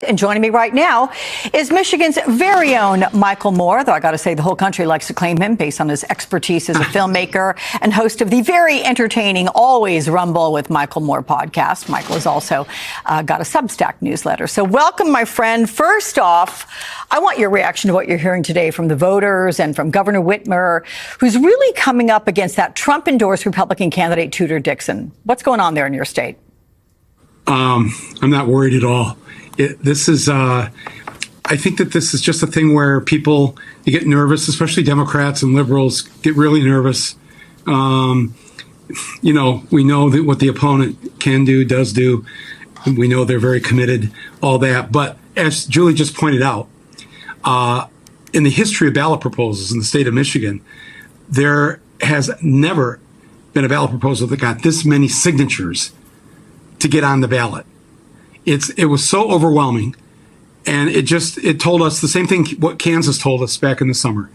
And joining me right now is Michigan's very own Michael Moore, though I got to say the whole country likes to claim him based on his expertise as a filmmaker and host of the very entertaining Always Rumble with Michael Moore podcast. Michael has also got a Substack newsletter. So welcome, my friend. First off, I want your reaction to what you're hearing today from the voters and from Governor Whitmer, who's really coming up against that Trump-endorsed Republican candidate, Tudor Dixon. What's going on there in your state? I'm not worried at all. I think that this is just a thing where people, they get nervous, especially Democrats and liberals get really nervous. We know that what the opponent can do, does do. We know they're very committed, all that. But as Julie just pointed out, in the history of ballot proposals in the state of Michigan, there has never been a ballot proposal that got this many signatures to get on the ballot. It was so overwhelming, and it told us the same thing what Kansas told us back in the summer,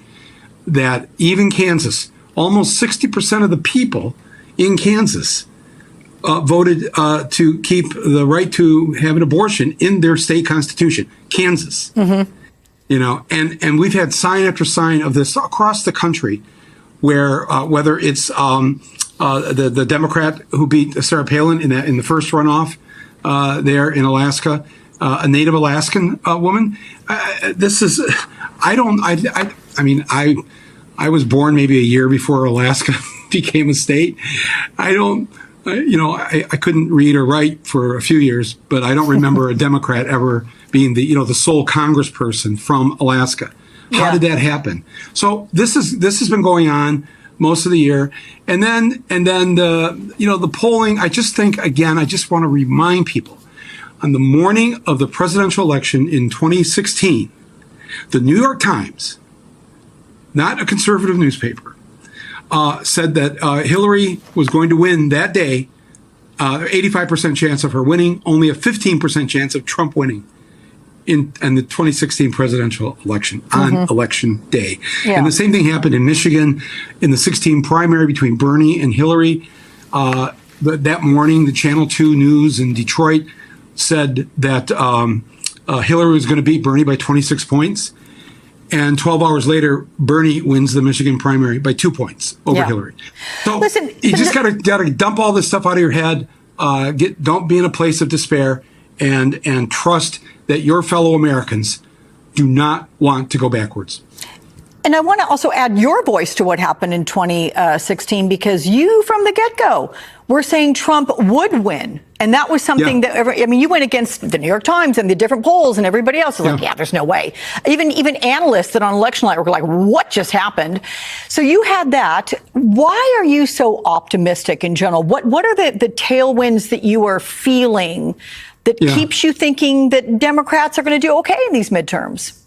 that even Kansas, almost 60% of the people in Kansas voted to keep the right to have an abortion in their state constitution. Kansas, and we've had sign after sign of this across the country, where whether it's the Democrat who beat Sarah Palin in the first runoff. There in Alaska, a Native Alaskan woman. I was born maybe a year before Alaska became a state. I couldn't read or write for a few years, but I don't remember a Democrat ever being the sole congressperson from Alaska. How did that happen? So this has been going on most of the year. And then the polling, I just think, again, I just want to remind people, on the morning of the presidential election in 2016, the New York Times, not a conservative newspaper, said that Hillary was going to win that day, 85% chance of her winning, only a 15% chance of Trump winning in the 2016 presidential election on election day. Yeah. And the same thing happened in Michigan in the 2016 primary between Bernie and Hillary. That morning, the Channel 2 News in Detroit said that Hillary was going to beat Bernie by 26 points. And 12 hours later, Bernie wins the Michigan primary by 2 points over Hillary. So you just got to dump all this stuff out of your head. Don't be in a place of despair, and trust that your fellow Americans do not want to go backwards. And I want to also add your voice to what happened in 2016, because you, from the get-go, were saying Trump would win. And that was something that, you went against the New York Times and the different polls, and everybody else was like, there's no way. Even analysts that on election night were like, what just happened? So you had that. Why are you so optimistic in general? What are the tailwinds that you are feeling that keeps you thinking that Democrats are going to do okay in these midterms?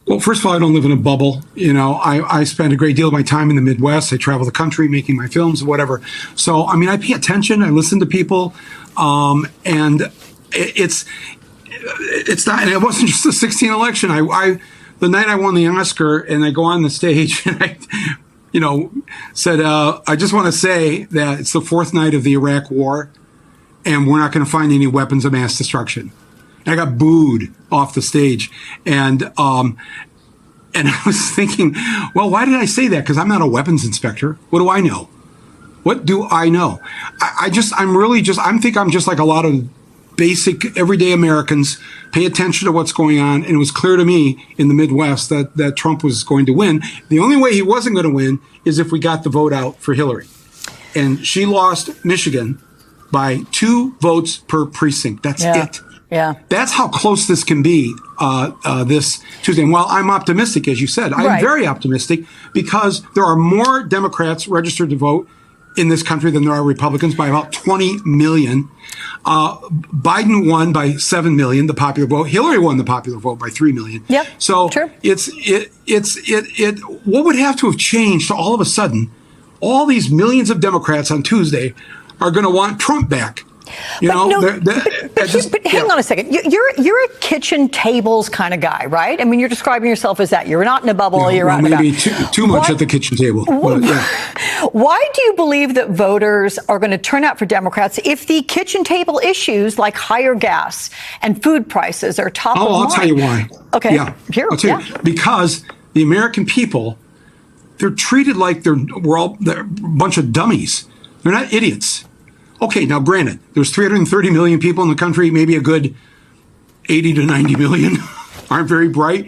Well, first of all, I don't live in a bubble. I spend a great deal of my time in the Midwest. I travel the country making my films, whatever. So, I pay attention. I listen to people. And it's not, and it wasn't just the 16 election. The night I won the Oscar and I go on the stage and I, said, I just want to say that it's the fourth night of the Iraq War, and we're not going to find any weapons of mass destruction. And I got booed off the stage. And I was thinking, well, why did I say that? Because I'm not a weapons inspector. What do I know? What do I know? I think I'm just like a lot of basic everyday Americans, pay attention to what's going on. And it was clear to me in the Midwest that Trump was going to win. The only way he wasn't going to win is if we got the vote out for Hillary. And she lost Michigan by 2 votes per precinct. That's it. Yeah. That's how close this can be this Tuesday. And while I'm optimistic, as you said, I'm very optimistic, because there are more Democrats registered to vote in this country than there are Republicans, by about 20 million. Biden won by 7 million, the popular vote. Hillary won the popular vote by 3 million. Yep. So what would have to have changed to all of a sudden, all these millions of Democrats on Tuesday are going to want Trump back? You know, but hang on a second. You're a kitchen tables kind of guy, right? I mean, you're describing yourself as that. You're not in a bubble. You're out and about. Maybe too much at the kitchen table. But, yeah. Why do you believe that voters are going to turn out for Democrats if the kitchen table issues like higher gas and food prices are top of mind? I'll tell you why. Okay. Yeah. I'll tell you. Because the American people, they're treated like they're a bunch of dummies. They're not idiots. Okay, now granted, there's 330 million people in the country, maybe a good 80 to 90 million aren't very bright.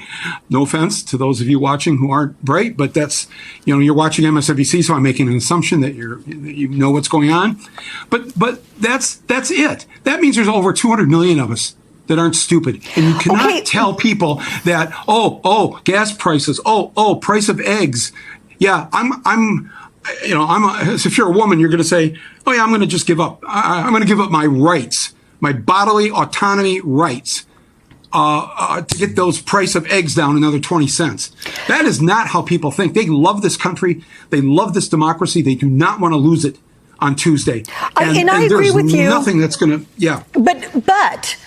No offense to those of you watching who aren't bright, but that's, you're watching MSNBC, so I'm making an assumption that you know what's going on. But that's it. That means there's over 200 million of us that aren't stupid. And you cannot tell people that, gas prices, price of eggs. Yeah, if you're a woman, you're going to say, oh yeah, I'm going to just give up. I'm going to give up my rights, my bodily autonomy rights, to get those price of eggs down another 20 cents. That is not how people think. They love this country. They love this democracy. They do not want to lose it on Tuesday. And I agree with you. There's nothing that's going to, But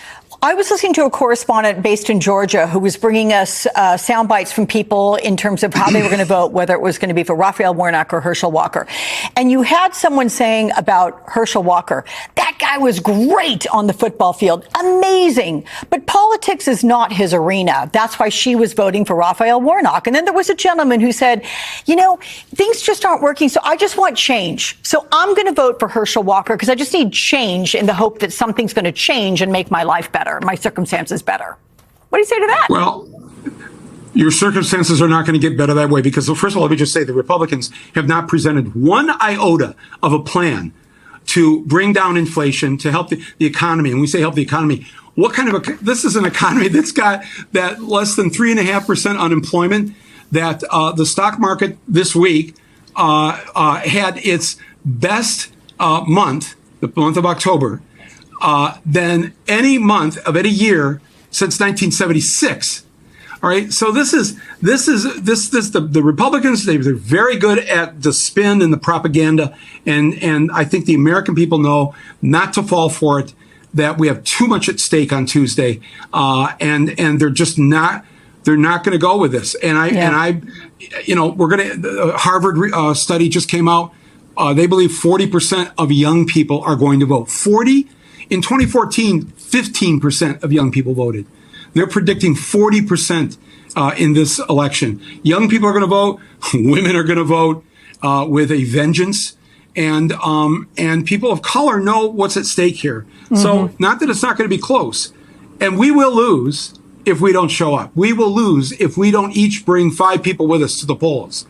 I was listening to a correspondent based in Georgia who was bringing us sound bites from people in terms of how they were going to vote, whether it was going to be for Raphael Warnock or Herschel Walker. And you had someone saying about Herschel Walker, that guy was great on the football field. Amazing. But politics is not his arena. That's why she was voting for Raphael Warnock. And then there was a gentleman who said, things just aren't working. So I just want change. So I'm going to vote for Herschel Walker because I just need change in the hope that something's going to change and make my life better. My circumstances better. What do you say to that? Well, your circumstances are not going to get better that way because, first of all, let me just say the Republicans have not presented one iota of a plan to bring down inflation, to help the economy. And we say help the economy. What kind of this is an economy that's got that less than 3.5% unemployment, that the stock market this week had its best month, the month of October, than any month of any year since 1976. All right. So the Republicans, they're very good at the spin and the propaganda. And I think the American people know not to fall for it, that we have too much at stake on Tuesday. And they're just not, they're not going to go with this. And the Harvard study just came out. They believe 40% of young people are going to vote. In 2014, 15% of young people voted. They're predicting 40% in this election. Young people are going to vote. Women are going to vote with a vengeance. And people of color know what's at stake here. Mm-hmm. So not that it's not going to be close. And we will lose if we don't show up. We will lose if we don't each bring 5 people with us to the polls.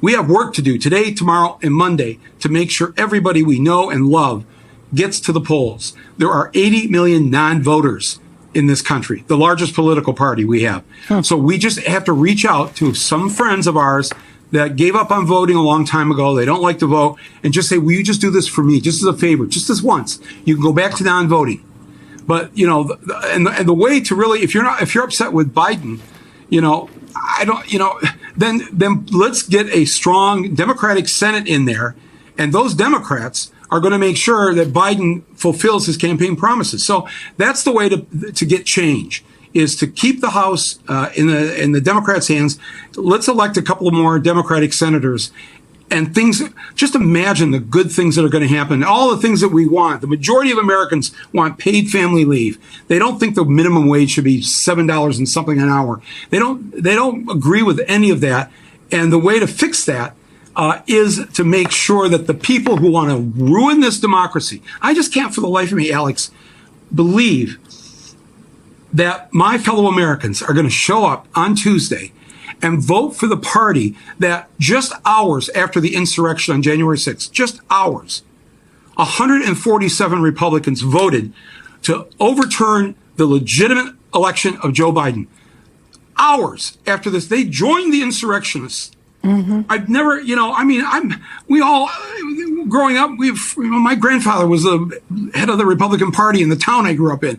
We have work to do today, tomorrow, and Monday to make sure everybody we know and love gets to the polls. There are 80 million non-voters in this country, the largest political party we have. So we just have to reach out to some friends of ours that gave up on voting a long time ago. They don't like to vote, and just say, will you just do this for me, just as a favor, just this once? You can go back to non-voting. But, the way to really, if you're upset with Biden, then let's get a strong Democratic Senate in there. And those Democrats are going to make sure that Biden fulfills his campaign promises. So that's the way to get change, is to keep the House in the Democrats' hands. Let's elect a couple of more Democratic senators, and just imagine the good things that are going to happen. All the things that we want. The majority of Americans want paid family leave. They don't think the minimum wage should be $7 and something an hour. They don't agree with any of that. And the way to fix that is to make sure that the people who want to ruin this democracy, I just can't for the life of me, Alex, believe that my fellow Americans are going to show up on Tuesday and vote for the party that just hours after the insurrection on January 6th, just hours, 147 Republicans voted to overturn the legitimate election of Joe Biden. Hours after this, they joined the insurrectionists. Mm-hmm. I've never, growing up, my grandfather was the head of the Republican Party in the town I grew up in.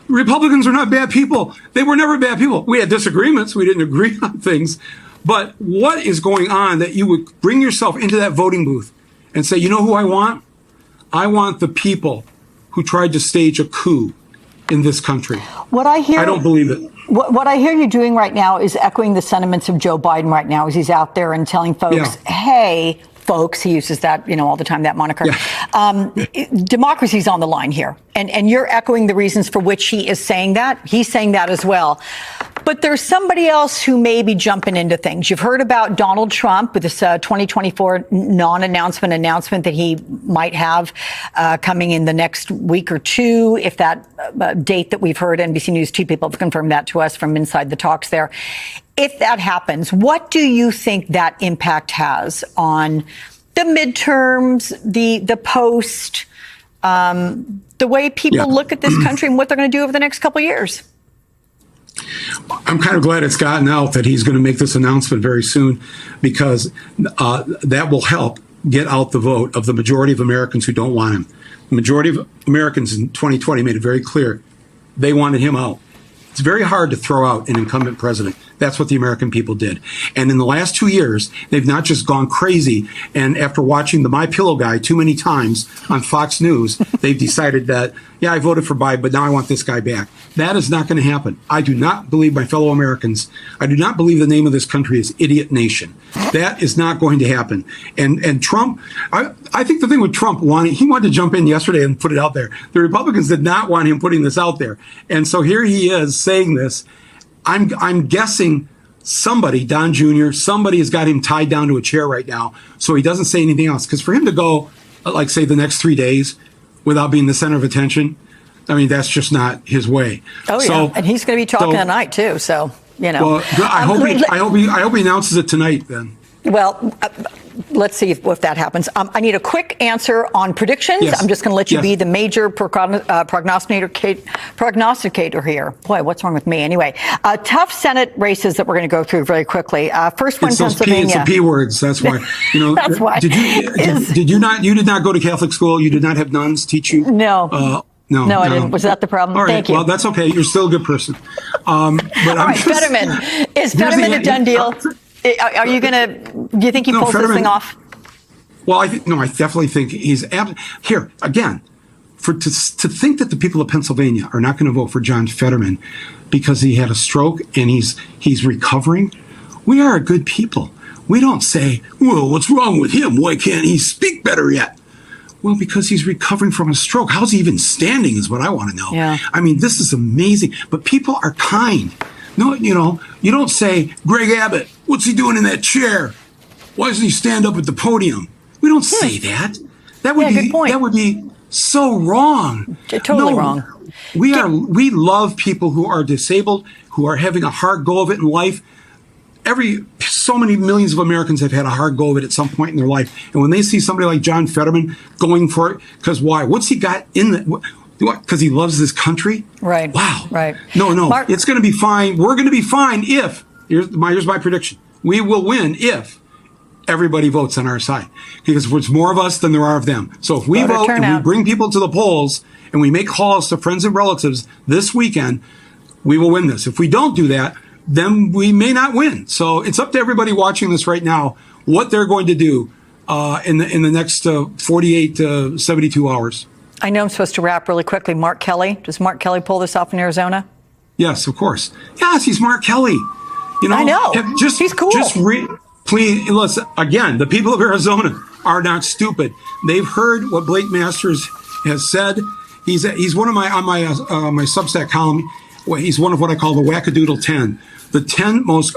Republicans are not bad people. They were never bad people. We had disagreements. We didn't agree on things. But what is going on that you would bring yourself into that voting booth and say, you know who I want? I want the people who tried to stage a coup in this country. What I hear, I don't believe it. What I hear you doing right now is echoing the sentiments of Joe Biden right now as he's out there and telling folks, hey, folks, he uses that, all the time, that moniker. Democracy's on the line here. And you're echoing the reasons for which he is saying that. He's saying that as well. But there's somebody else who may be jumping into things. You've heard about Donald Trump with this 2024 announcement that he might have coming in the next week or two, if that date that we've heard. NBC News 2 people have confirmed that to us from inside the talks there. If that happens, what do you think that impact has on the midterms, the post, the way people look at this country and what they're going to do over the next couple of years? I'm kind of glad it's gotten out that he's going to make this announcement very soon, because that will help get out the vote of the majority of Americans who don't want him. The majority of Americans in 2020 made it very clear they wanted him out. It's very hard to throw out an incumbent president. That's what the American people did. And in the last 2 years, they've not just gone crazy. And after watching the My Pillow guy too many times on Fox News, they've decided that, I voted for Biden, but now I want this guy back. That is not going to happen. I do not believe, my fellow Americans, I do not believe the name of this country is Idiot Nation. That is not going to happen. And Trump, I think the thing with Trump, he wanted to jump in yesterday and put it out there. The Republicans did not want him putting this out there. And so here he is saying this. I'm guessing somebody, Don Jr., somebody has got him tied down to a chair right now, so he doesn't say anything else. Because for him to go, like, say, the next 3 days without being the center of attention, I mean, that's just not his way. Oh, yeah. So, and he's going to be talking tonight, too. So, Well, I hope he announces it tonight, then. Well, let's see if that happens. I need a quick answer on predictions. Yes. I'm just going to let you be the major prognosticator here. Boy, what's wrong with me? Anyway, tough Senate races that we're going to go through very quickly. First one, Pennsylvania. It's the P words. That's why. That's why. Did you not go to Catholic school? You did not have nuns teach you? No. No, I didn't. Was that the problem? All right. Thank you. Well, that's okay. You're still a good person. But all right, Fetterman. Is Fetterman a done deal? Are you going to? Do you think he pulls this thing off? Well, I definitely think he's here again. To think that the people of Pennsylvania are not going to vote for John Fetterman because he had a stroke and he's recovering. We are a good people. We don't say, "Well, what's wrong with him? Why can't he speak better yet?" Well, because he's recovering from a stroke. How's he even standing is what I want to know. Yeah. I mean, this is amazing. But people are kind. No, you don't say, Greg Abbott, what's he doing in that chair? Why doesn't he stand up at the podium? We don't say that. That would be good point. That would be so wrong. Totally wrong. We love people who are disabled, who are having a hard go of it in life. So many millions of Americans have had a hard go of it at some point in their life. And when they see somebody like John Fetterman going for it, because why? What's he got in the... Because he loves this country? Right. Wow. Right. No. It's going to be fine. We're going to be fine if, here's my prediction, we will win if everybody votes on our side. Because there's more of us than there are of them. So if we vote and we bring people to the polls and we make calls to friends and relatives this weekend, we will win this. If we don't do that, then we may not win. So it's up to everybody watching this right now what they're going to do in the next 48 to 72 hours. I know I'm supposed to wrap really quickly. Mark Kelly. Does Mark Kelly pull this off in Arizona? Yes, of course. Yes, he's Mark Kelly. I know. He's cool. Please, listen, again, the people of Arizona are not stupid. They've heard what Blake Masters has said. He's one of my Substack column. He's one of what I call the wackadoodle 10. The 10 most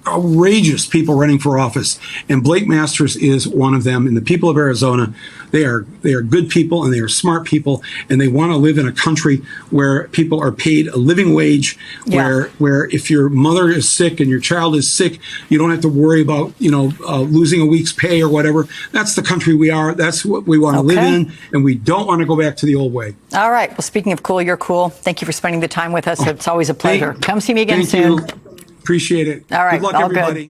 outrageous people running for office. And Blake Masters is one of them. And the people of Arizona, they are good people and they are smart people. And they want to live in a country where people are paid a living wage, where if your mother is sick and your child is sick, you don't have to worry about, losing a week's pay or whatever. That's the country we are. That's what we want to live in. And we don't want to go back to the old way. All right. Well, speaking of cool, you're cool. Thank you for spending the time with us. It's always a pleasure. Come see me again soon. Appreciate it. All right. Good luck, everybody. Good.